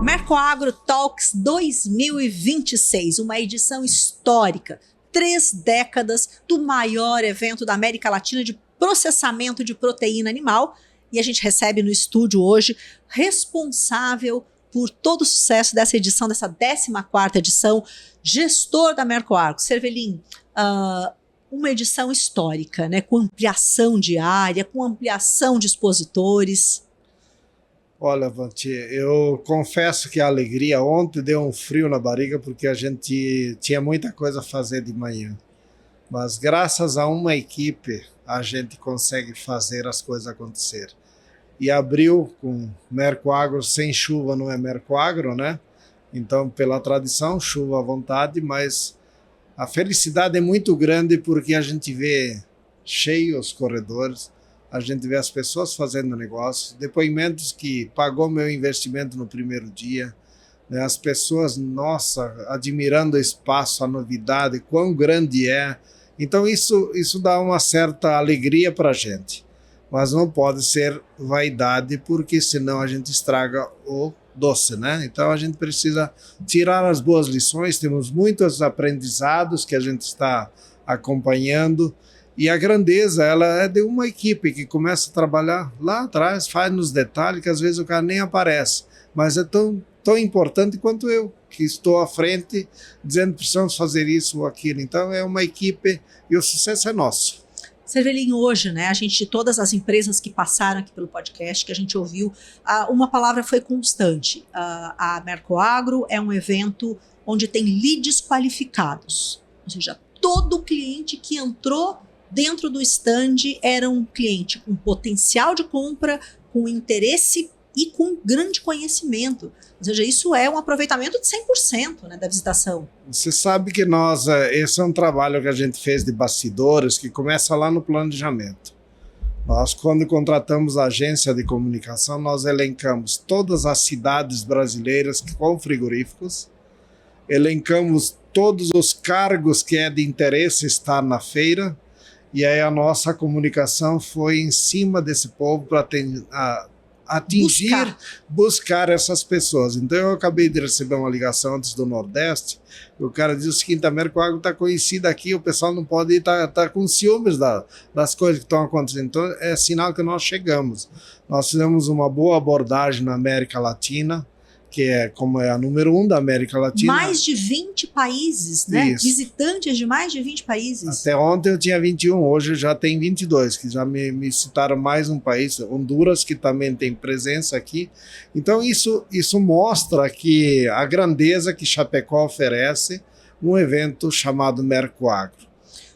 Mercoagro Talks 2026, uma edição histórica, 3 décadas do maior evento da América Latina de processamento de proteína animal. E a gente recebe no estúdio hoje responsável por todo o sucesso dessa edição, dessa 14ª edição, gestor da Mercoagro, Cervelin. Uma edição histórica, né, com ampliação de área, com ampliação de expositores. Olha, Vanti, eu confesso que a alegria ontem deu um frio na barriga porque a gente tinha muita coisa a fazer de manhã. Mas graças a uma equipe a gente consegue fazer as coisas acontecer. E abril com Mercoagro, sem chuva não é Mercoagro, né? Então, pela tradição, chuva à vontade, mas a felicidade é muito grande porque a gente vê cheio os corredores, a gente vê as pessoas fazendo negócios, depoimentos que pagou meu investimento no primeiro dia, né? As pessoas, nossa, admirando o espaço, a novidade, quão grande é. Então isso dá uma certa alegria para a gente, mas não pode ser vaidade, porque senão a gente estraga o doce, né? Então a gente precisa tirar as boas lições, temos muitos aprendizados que a gente está acompanhando, e a grandeza, ela é de uma equipe que começa a trabalhar lá atrás, faz nos detalhes, que às vezes o cara nem aparece, mas é tão importante quanto eu, que estou à frente, dizendo que precisamos fazer isso ou aquilo. Então é uma equipe e o sucesso é nosso. Cervelin, hoje, né, a gente, de todas as empresas que passaram aqui pelo podcast, que a gente ouviu, uma palavra foi constante. A Mercoagro é um evento onde tem leads qualificados, ou seja, todo cliente que entrou dentro do stand era um cliente com potencial de compra, com interesse e com grande conhecimento. Ou seja, isso é um aproveitamento de 100%, né, da visitação. Você sabe que esse é um trabalho que a gente fez de bastidores, que começa lá no planejamento. Nós, quando contratamos a agência de comunicação, nós elencamos todas as cidades brasileiras com frigoríficos, elencamos todos os cargos que é de interesse estar na feira, e aí a nossa comunicação foi em cima desse povo para buscar essas pessoas. Então eu acabei de receber uma ligação antes do Nordeste, e o cara disse o seguinte: a Mercoagro está conhecida aqui, o pessoal não pode estar com ciúmes das coisas que estão acontecendo. Então é sinal que nós chegamos. Nós fizemos uma boa abordagem na América Latina, que é como é a número 1 da América Latina. Mais de 20 países, né? Isso. Visitantes de mais de 20 países. Até ontem eu tinha 21, hoje já tem 22, que já me citaram mais um país, Honduras, que também tem presença aqui. Então isso mostra que a grandeza que Chapecó oferece um evento chamado Mercoagro.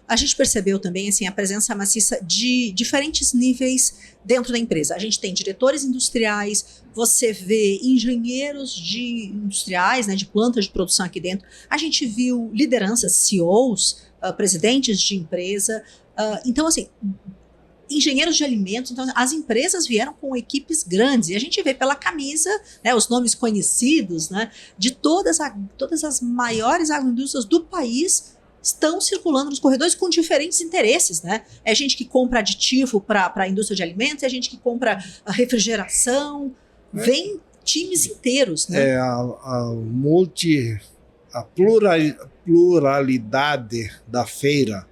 A gente percebeu também assim, a presença maciça de diferentes níveis dentro da empresa. A gente tem diretores industriais, você vê engenheiros industriais, né, de plantas de produção aqui dentro. A gente viu lideranças, CEOs, presidentes de empresa. Então, assim, engenheiros de alimentos. Então, as empresas vieram com equipes grandes. E a gente vê pela camisa, né, os nomes conhecidos, né, de todas as maiores agroindústrias do país estão circulando nos corredores com diferentes interesses, né? É gente que compra aditivo para a indústria de alimentos, é gente que compra refrigeração, vem times inteiros, né? A pluralidade da feira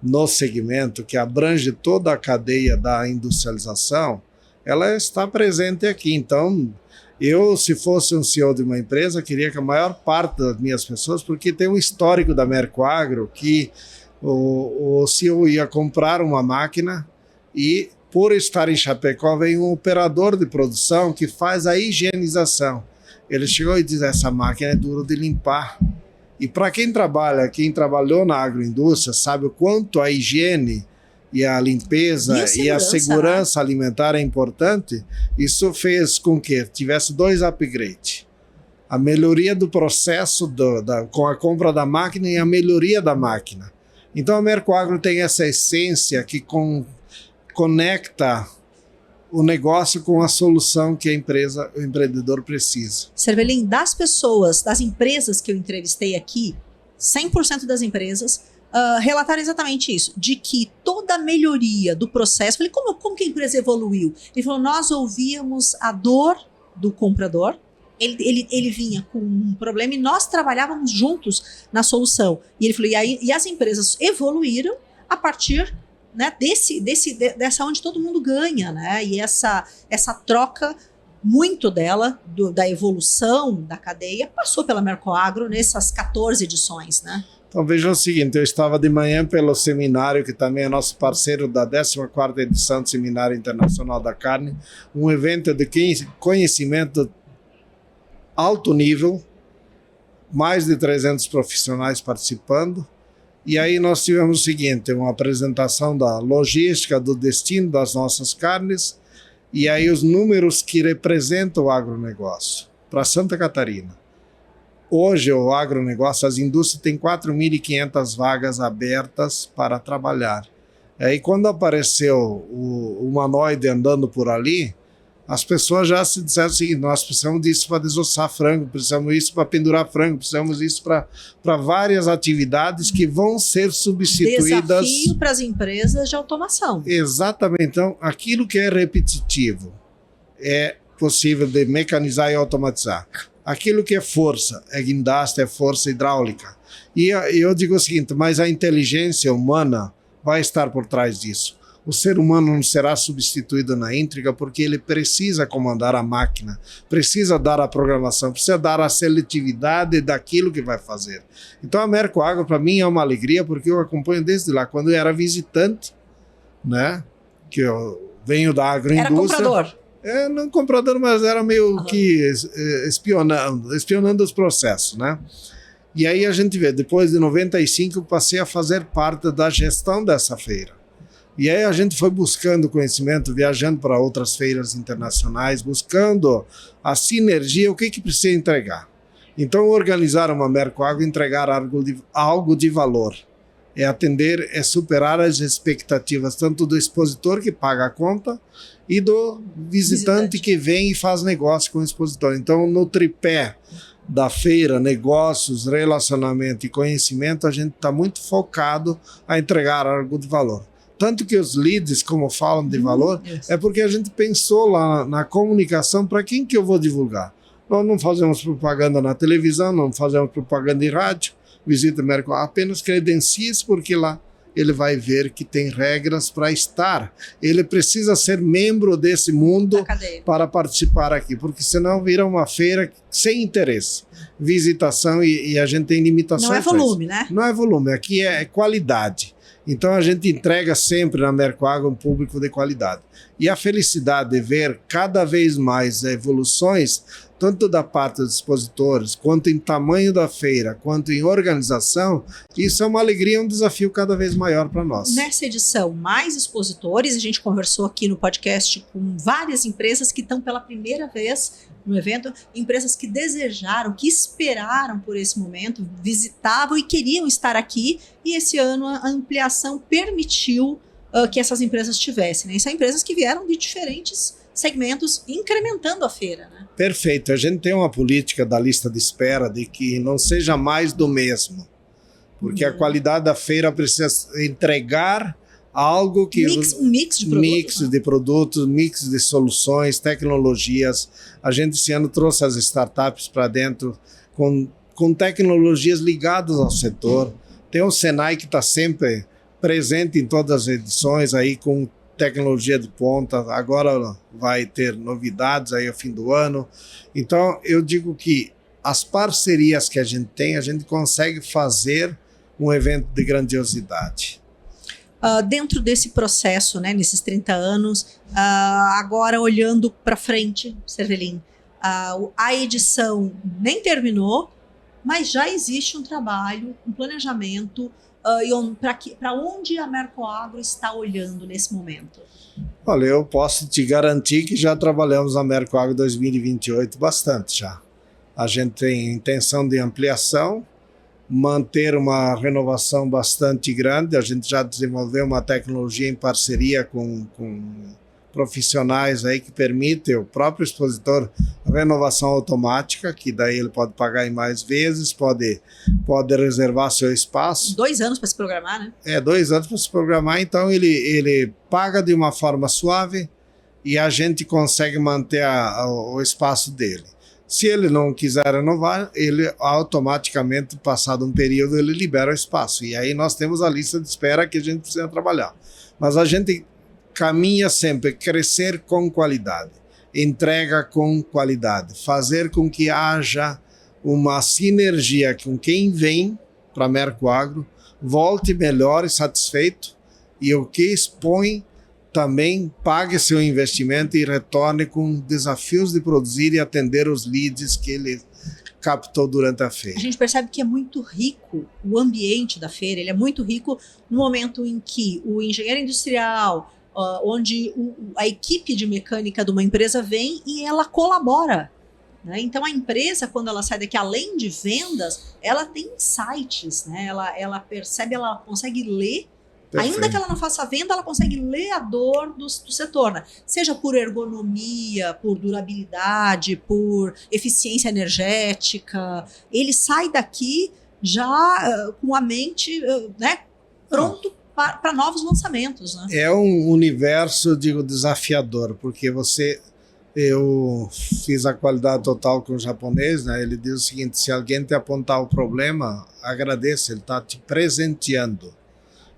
no segmento, que abrange toda a cadeia da industrialização, ela está presente aqui. Então, eu, se fosse um CEO de uma empresa, queria que a maior parte das minhas pessoas, porque tem um histórico da Mercoagro que o CEO ia comprar uma máquina e, por estar em Chapecó, vem um operador de produção que faz a higienização. Ele chegou e disse: essa máquina é dura de limpar. E para quem trabalhou na agroindústria, sabe o quanto a higiene e a limpeza e a segurança alimentar é importante. Isso fez com que tivesse 2 upgrades. A melhoria do processo com a compra da máquina e a melhoria da máquina. Então a Mercoagro tem essa essência que conecta o negócio com a solução que o empreendedor precisa. Cervelin, das pessoas, das empresas que eu entrevistei aqui, 100% das empresas relataram exatamente isso, de que toda a melhoria do processo, falei, como que a empresa evoluiu? Ele falou, nós ouvíamos a dor do comprador, Ele vinha com um problema e nós trabalhávamos juntos na solução. E ele falou, e as empresas evoluíram a partir, né, dessa onde todo mundo ganha, né? E essa troca, muito dela, da evolução da cadeia, passou pela Mercoagro nessas 14 edições, né? Então veja o seguinte, eu estava de manhã pelo seminário, que também é nosso parceiro da 14ª edição do Seminário Internacional da Carne, um evento de conhecimento alto nível, mais de 300 profissionais participando, e aí nós tivemos o seguinte, uma apresentação da logística, do destino das nossas carnes, e aí os números que representam o agronegócio para Santa Catarina. Hoje, o agronegócio, as indústrias têm 4.500 vagas abertas para trabalhar. Aí, quando apareceu o humanoide andando por ali, as pessoas já se disseram o seguinte, nós precisamos disso para desossar frango, precisamos disso para pendurar frango, precisamos disso para várias atividades que vão ser substituídas. Desafio para as empresas de automação. Exatamente. Então, aquilo que é repetitivo é possível de mecanizar e automatizar. Aquilo que é força, é guindaste, é força hidráulica. E eu digo o seguinte, mas a inteligência humana vai estar por trás disso. O ser humano não será substituído na íntegra porque ele precisa comandar a máquina, precisa dar a programação, precisa dar a seletividade daquilo que vai fazer. Então a Mercoagro para mim é uma alegria porque eu acompanho desde lá, quando eu era visitante, né, que eu venho da agroindústria. Era comprador. Não comprador, mas era meio que espionando os processos, né? E aí a gente vê, depois de 95, eu passei a fazer parte da gestão dessa feira. E aí a gente foi buscando conhecimento, viajando para outras feiras internacionais, buscando a sinergia, o que precisa entregar. Então, organizar uma Mercoagro, entregar algo de valor. É atender, é superar as expectativas, tanto do expositor que paga a conta, e do visitante que vem e faz negócio com o expositor. Então, no tripé da feira, negócios, relacionamento e conhecimento, a gente está muito focado a entregar algo de valor. Tanto que os leads, como falam de valor, é porque a gente pensou lá na comunicação, para quem que eu vou divulgar? Nós não fazemos propaganda na televisão, não fazemos propaganda em rádio, visita Mercoagro, apenas credencie-se, porque lá ele vai ver que tem regras para estar. Ele precisa ser membro desse mundo para participar aqui, porque senão vira uma feira sem interesse. Visitação e a gente tem limitações. Não é volume, né? Não é volume, aqui é qualidade. Então a gente entrega sempre na Mercoagro um público de qualidade. E a felicidade de ver cada vez mais evoluções, tanto da parte dos expositores, quanto em tamanho da feira, quanto em organização, isso é uma alegria, um desafio cada vez maior para nós. Nessa edição, mais expositores, a gente conversou aqui no podcast com várias empresas que estão pela primeira vez no evento, empresas que desejaram, que esperaram por esse momento, visitavam e queriam estar aqui, e esse ano a ampliação permitiu que essas empresas tivessem, né? E são empresas que vieram de diferentes segmentos, incrementando a feira, né? Perfeito. A gente tem uma política da lista de espera de que não seja mais do mesmo, porque a qualidade da feira precisa entregar algo que... Um mix de produtos. Mix de produtos, mix de soluções, tecnologias. A gente esse ano trouxe as startups para dentro com tecnologias ligadas ao setor. Tem o Senai que está sempre presente em todas as edições aí com tecnologia de ponta, agora vai ter novidades aí ao fim do ano. Então, eu digo que as parcerias que a gente consegue fazer um evento de grandiosidade. Dentro desse processo, né, nesses 30 anos, agora olhando para frente, Cervelin, a edição nem terminou, mas já existe um trabalho, um planejamento, para onde a Mercoagro está olhando nesse momento? Olha, eu posso te garantir que já trabalhamos na Mercoagro 2028 bastante já. A gente tem intenção de ampliação, manter uma renovação bastante grande. A gente já desenvolveu uma tecnologia em parceria com profissionais aí que permitem o próprio expositor renovação automática, que daí ele pode pagar em mais vezes, pode reservar seu espaço. 2 anos para se programar, né? 2 anos para se programar, então ele paga de uma forma suave e a gente consegue manter o espaço dele. Se ele não quiser renovar, ele automaticamente, passado um período, ele libera o espaço. E aí nós temos a lista de espera que a gente precisa trabalhar. Mas a gente caminha sempre crescer com qualidade, entrega com qualidade, fazer com que haja uma sinergia com quem vem para a Mercoagro, volte melhor e satisfeito, e o que expõe também pague seu investimento e retorne com desafios de produzir e atender os leads que ele captou durante a feira. A gente percebe que é muito rico o ambiente da feira, ele é muito rico no momento em que o engenheiro industrial, onde a equipe de mecânica de uma empresa vem e ela colabora. Né? Então a empresa, quando ela sai daqui, além de vendas, ela tem insights, né? Ela percebe, ela consegue ler. Perfeito. Ainda que ela não faça venda, ela consegue ler a dor do setor, né? Seja por ergonomia, por durabilidade, por eficiência energética. Ele sai daqui já com a mente né, pronto para novos lançamentos. Né? É um universo, digo, desafiador, porque eu fiz a qualidade total com o japonês, né? Ele diz o seguinte: se alguém te apontar o problema, agradeça, ele está te presenteando.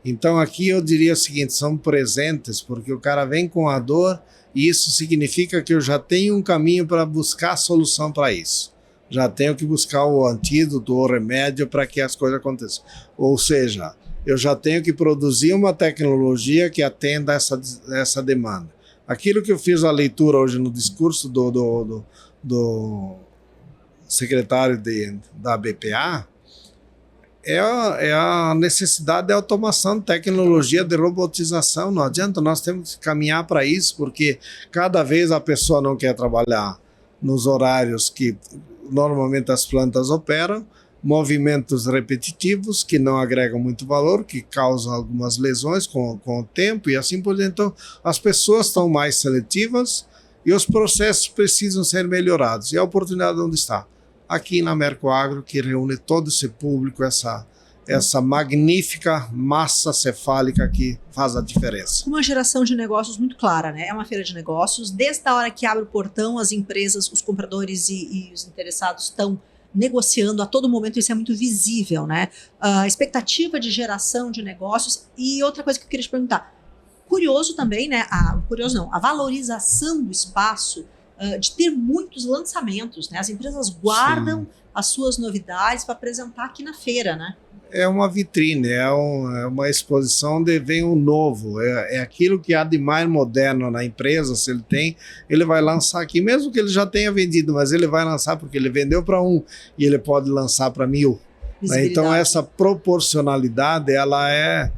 Então aqui eu diria o seguinte, são presentes, porque o cara vem com a dor e isso significa que eu já tenho um caminho para buscar a solução para isso. Já tenho que buscar o antídoto, o remédio para que as coisas aconteçam. Ou seja, eu já tenho que produzir uma tecnologia que atenda essa demanda. Aquilo que eu fiz a leitura hoje no discurso do secretário da BPA, é a necessidade de automação, de tecnologia, de robotização. Não adianta, nós temos que caminhar para isso, porque cada vez a pessoa não quer trabalhar nos horários que normalmente as plantas operam, movimentos repetitivos que não agregam muito valor, que causam algumas lesões com o tempo e assim por diante. Então, as pessoas estão mais seletivas e os processos precisam ser melhorados. E a oportunidade onde está? Aqui na Mercoagro, que reúne todo esse público, essa magnífica massa cefálica que faz a diferença. Uma geração de negócios muito clara, né? É uma feira de negócios. Desde a hora que abre o portão, as empresas, os compradores e os interessados estão negociando a todo momento, isso é muito visível, né? A expectativa de geração de negócios. E outra coisa que eu queria te perguntar, curioso também, né? A valorização do espaço, de ter muitos lançamentos, né? As empresas guardam Sim. as suas novidades para apresentar aqui na feira, né? É uma vitrine, é uma exposição onde vem o novo, é aquilo que há de mais moderno na empresa, se ele tem, ele vai lançar aqui, mesmo que ele já tenha vendido, mas ele vai lançar porque ele vendeu para 1 e ele pode lançar para 1000. Né? Então essa proporcionalidade, ela é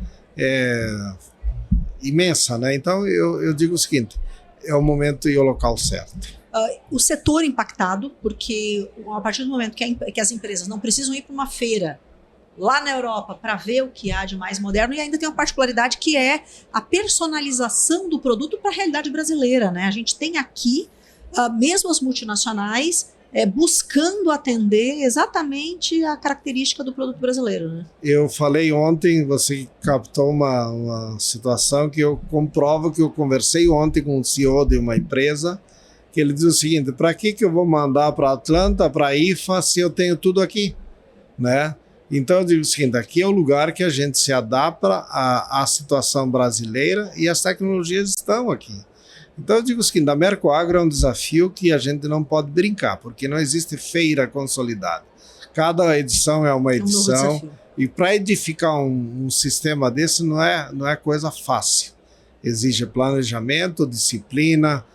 imensa, né? Então eu digo o seguinte, é o momento e o local certo. O setor impactado, porque a partir do momento que as empresas não precisam ir para uma feira lá na Europa para ver o que há de mais moderno, e ainda tem uma particularidade que é a personalização do produto para a realidade brasileira, né? A gente tem aqui, mesmo as multinacionais, buscando atender exatamente a característica do produto brasileiro, né? Eu falei ontem, você captou uma situação que eu comprovo, que eu conversei ontem com o CEO de uma empresa, que ele diz o seguinte: para que eu vou mandar para Atlanta, para IFA, se eu tenho tudo aqui, né? Então eu digo o seguinte, aqui é o lugar que a gente se adapta à situação brasileira e as tecnologias estão aqui. Então eu digo o seguinte, a Mercoagro é um desafio que a gente não pode brincar, porque não existe feira consolidada. Cada edição é uma edição, e para edificar um sistema desse não é coisa fácil. Exige planejamento, disciplina,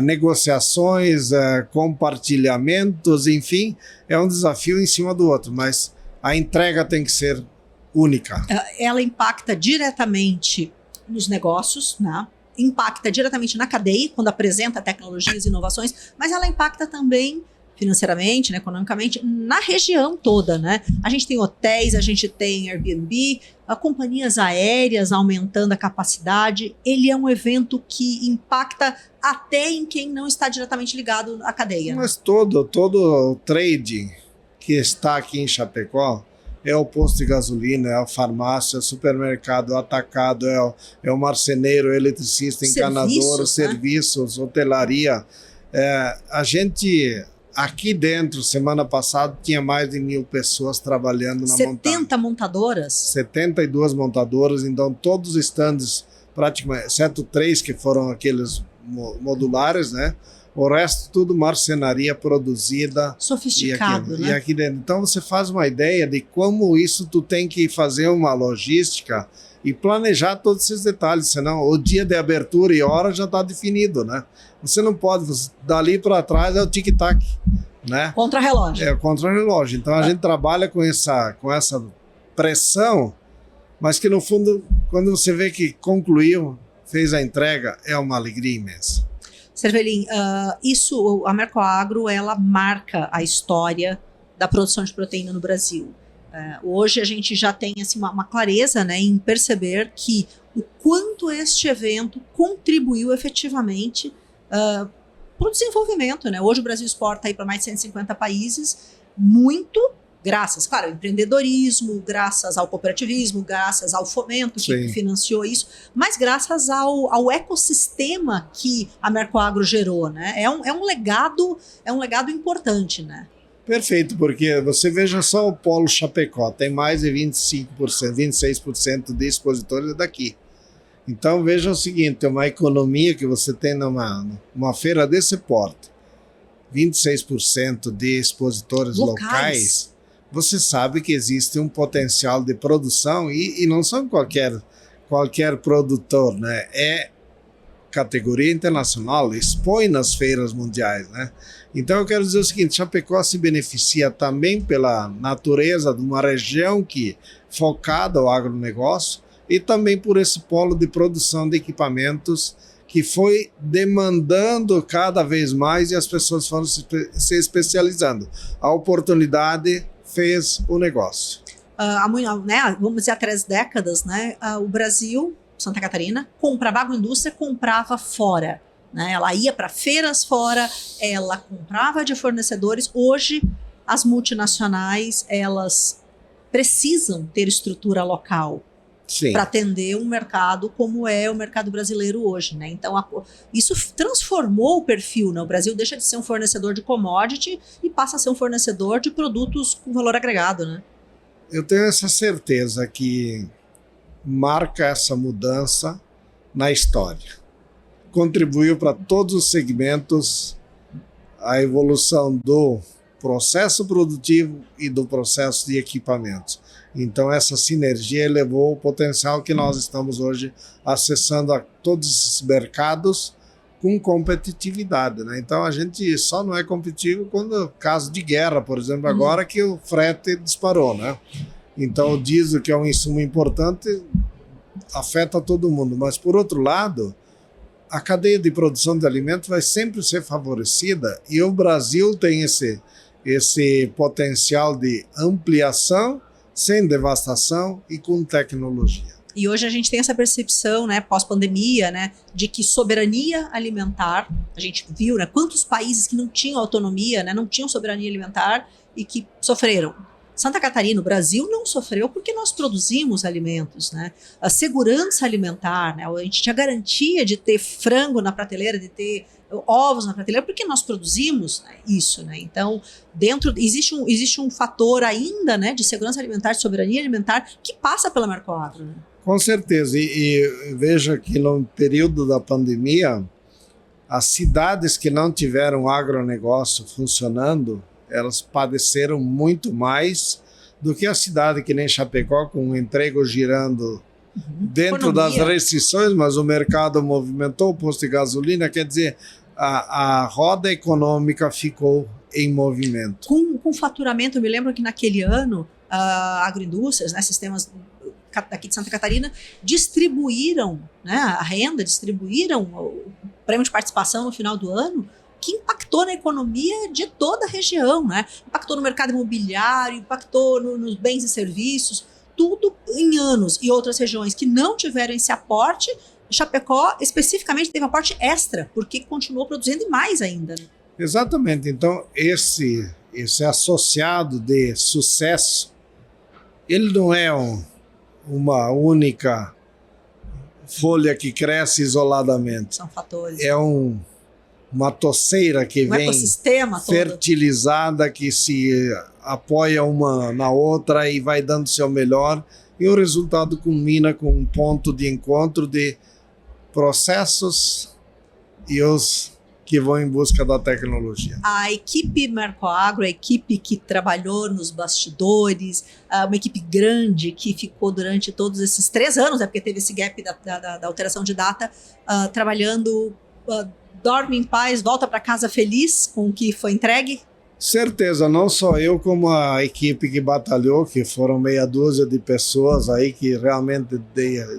negociações, compartilhamentos, enfim, é um desafio em cima do outro, mas a entrega tem que ser única. Ela impacta diretamente nos negócios, né? Impacta diretamente na cadeia, quando apresenta tecnologias e inovações, mas ela impacta também financeiramente, né, economicamente, na região toda, né? A gente tem hotéis, a gente tem Airbnb, companhias aéreas aumentando a capacidade. Ele é um evento que impacta até em quem não está diretamente ligado à cadeia. Mas todo o trade que está aqui em Chapecó, é o posto de gasolina, é a farmácia, é o supermercado, é o atacado, é o marceneiro, é o eletricista, encanador, serviços, hotelaria. A gente aqui dentro, semana passada, tinha mais de 1.000 pessoas trabalhando na montagem. 70 montadoras? 72 montadoras, então todos os stands, praticamente, exceto 3 que foram aqueles modulares, né? O resto tudo marcenaria produzida. Sofisticado, e né? aqui dentro. Então você faz uma ideia de como isso tu tem que fazer uma logística e planejar todos esses detalhes, senão o dia de abertura e hora já está definido, né? Você não pode, dali para trás é o tic-tac, né? Contra-relógio. É o contra-relógio. Então a gente trabalha com essa pressão, mas que no fundo, quando você vê que concluiu, fez a entrega, é uma alegria imensa. Cervelin, a Mercoagro, ela marca a história da produção de proteína no Brasil. Hoje a gente já tem assim, uma clareza, né, em perceber que o quanto este evento contribuiu efetivamente para o desenvolvimento, né? Hoje o Brasil exporta para mais de 150 países, muito graças, claro, ao empreendedorismo, graças ao cooperativismo, graças ao fomento que financiou isso, mas graças ao ecossistema que a Mercoagro gerou, né? É um legado importante, né? Perfeito, porque você veja só o Polo Chapecó, tem mais de 25%, 26% de expositores daqui. Então veja o seguinte, uma economia que você tem numa feira desse porte, 26% de expositores locais, você sabe que existe um potencial de produção e não são qualquer produtor, né? É categoria internacional, expõe nas feiras mundiais, né? Então eu quero dizer o seguinte, Chapecó se beneficia também pela natureza de uma região que focada ao agronegócio e também por esse polo de produção de equipamentos que foi demandando cada vez mais e as pessoas foram se especializando. A oportunidade fez o negócio. Vamos dizer, há 3 décadas, né, o Brasil, Santa Catarina, comprava agroindústria, comprava fora. Né? Ela ia para feiras fora, ela comprava de fornecedores. Hoje, as multinacionais, elas precisam ter estrutura local para atender um mercado como é o mercado brasileiro hoje, né? Então, isso transformou o perfil, né? O Brasil deixa de ser um fornecedor de commodity e passa a ser um fornecedor de produtos com valor agregado, né? Eu tenho essa certeza que marca essa mudança na história. Contribuiu para todos os segmentos a evolução do processo produtivo e do processo de equipamentos. Então essa sinergia elevou o potencial que nós estamos hoje acessando a todos esses mercados com competitividade, né? Então a gente só não é competitivo quando caso de guerra, por exemplo, agora que o frete disparou, né? Então o diesel, que é um insumo importante, afeta todo mundo, mas por outro lado, a cadeia de produção de alimentos vai sempre ser favorecida e o Brasil tem esse potencial de ampliação sem devastação e com tecnologia. E hoje a gente tem essa percepção, né, pós-pandemia, né, de que soberania alimentar, a gente viu, né, quantos países que não tinham autonomia, né, não tinham soberania alimentar e que sofreram. Santa Catarina, o Brasil, não sofreu porque nós produzimos alimentos, né? A segurança alimentar, né? A gente tinha garantia de ter frango na prateleira, de ter ovos na prateleira, porque nós produzimos, né, isso, né? Então, existe um fator ainda, né, de segurança alimentar, de soberania alimentar, que passa pela Mercoagro, né? Com certeza, e veja que no período da pandemia, as cidades que não tiveram agronegócio funcionando, elas padeceram muito mais do que a cidade que nem Chapecó, com o emprego girando dentro das restrições, mas o mercado movimentou, o posto de gasolina, quer dizer, a roda econômica ficou em movimento. Com faturamento, eu me lembro que naquele ano, agroindústrias, né, sistemas daqui de Santa Catarina, distribuíram, né, a renda, distribuíram o prêmio de participação no final do ano, que impactou na economia de toda a região, né? Impactou no mercado imobiliário, impactou nos bens e serviços, tudo em anos. E outras regiões que não tiveram esse aporte, Chapecó especificamente teve aporte extra, porque continuou produzindo e mais ainda. Né? Exatamente. Então, esse associado de sucesso, ele não é uma única folha que cresce isoladamente. São fatores. uma toceira que Um vem ecossistema todo. fertilizada, que se apoia uma na outra e vai dando seu melhor, e o resultado culmina com um ponto de encontro de processos e os que vão em busca da tecnologia. A equipe Mercoagro, a equipe que trabalhou nos bastidores, uma equipe grande que ficou durante todos esses 3 anos, porque teve esse gap da alteração de data, trabalhando, dorme em paz, volta para casa feliz com o que foi entregue? Certeza, não só eu, como a equipe que batalhou, que foram meia dúzia de pessoas aí que realmente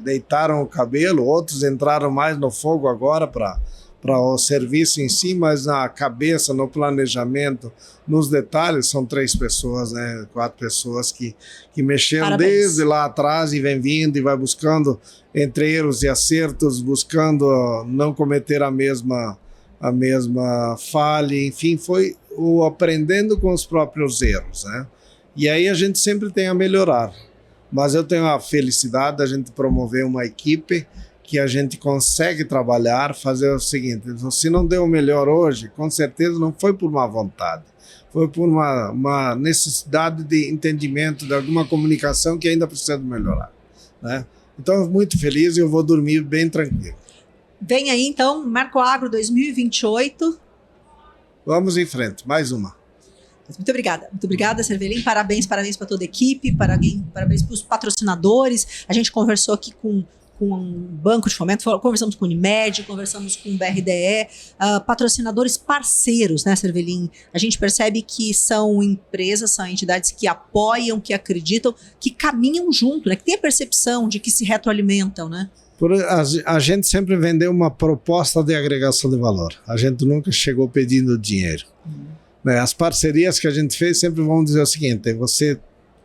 deitaram o cabelo, outros entraram mais no fogo agora para o serviço em si, mas na cabeça, no planejamento, nos detalhes, são 3 pessoas, né? 4 pessoas que mexeram Parabéns. desde lá atrás e vem vindo e vai buscando, entre erros e acertos, buscando não cometer a mesma falha, enfim, foi o aprendendo com os próprios erros, né? E aí a gente sempre tem a melhorar, mas eu tenho a felicidade da gente promover uma equipe que a gente consegue trabalhar, fazer o seguinte: se não deu o melhor hoje, com certeza não foi por má vontade, foi por uma necessidade de entendimento, de alguma comunicação que ainda precisa melhorar, né? Então, muito feliz e eu vou dormir bem tranquilo. Vem aí, então, Mercoagro 2028. Vamos em frente, mais uma. Muito obrigada, Cervelin. Parabéns para toda a equipe, parabéns para os patrocinadores. A gente conversou aqui com um banco de fomento, conversamos com o Unimed, conversamos com o BRDE, patrocinadores parceiros, né, Cervelin? A gente percebe que são empresas, são entidades que apoiam, que acreditam, que caminham junto, né, que têm a percepção de que se retroalimentam, né? A gente sempre vendeu uma proposta de agregação de valor. A gente nunca chegou pedindo dinheiro. As parcerias que a gente fez sempre vão dizer o seguinte: você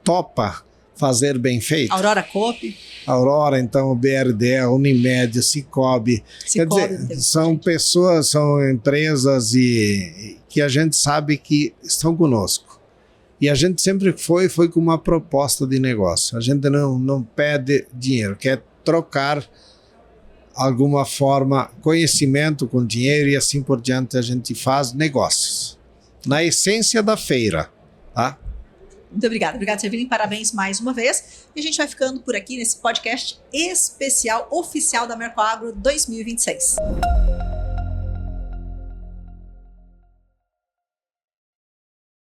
topa fazer bem feito? Aurora Coop. Aurora, então, o BRDE, a Unimed, o Cicobi. Quer dizer, são pessoas, são empresas que a gente sabe que estão conosco. E a gente sempre foi com uma proposta de negócio. A gente não pede dinheiro, quer trocar alguma forma conhecimento com dinheiro e assim por diante. A gente faz negócios na essência da feira, tá? Muito obrigada, Cervelin, parabéns mais uma vez. E a gente vai ficando por aqui nesse podcast especial oficial da Mercoagro 2026.